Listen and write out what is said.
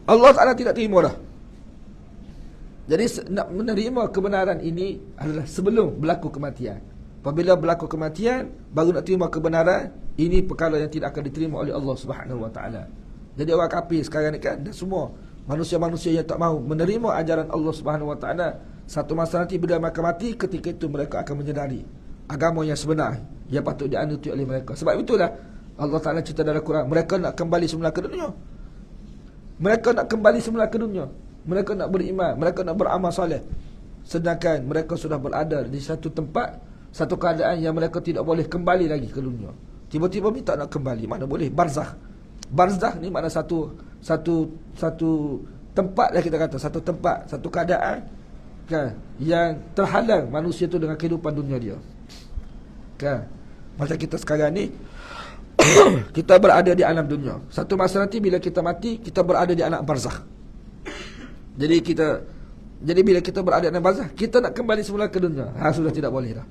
Allah Ta'ala tidak terima dah. Jadi nak menerima kebenaran ini adalah sebelum berlaku kematian. Apabila berlaku kematian, baru nak terima kebenaran. Ini perkara yang tidak akan diterima oleh Allah Subhanahu Wa Ta'ala. Jadi orang kafir sekarang ni kan, dan semua manusia-manusia yang tak mahu menerima ajaran Allah Subhanahu Wa Ta'ala, satu masa nanti bila mereka mati, ketika itu mereka akan menyedari agama yang sebenar yang patut dianuti oleh mereka. Sebab itulah Allah Ta'ala cerita dalam Quran, mereka nak kembali semula ke dunia. Mereka nak kembali semula ke dunia. Mereka nak beriman, mereka nak beramal soleh. Sedangkan mereka sudah berada di satu tempat, satu keadaan yang mereka tidak boleh kembali lagi ke dunia. Tiba-tiba minta nak kembali, mana boleh? Barzakh. Barzakh ni makna satu tempat lah kita kata, satu tempat, satu keadaan kan, yang terhalang manusia tu dengan kehidupan dunia dia. Kan? Macam kita sekarang ni kita berada di alam dunia. Satu masa nanti bila kita mati, kita berada di alam barzakh. Jadi bila kita berada di alam barzakh, kita nak kembali semula ke dunia. Sudah tidak boleh dah.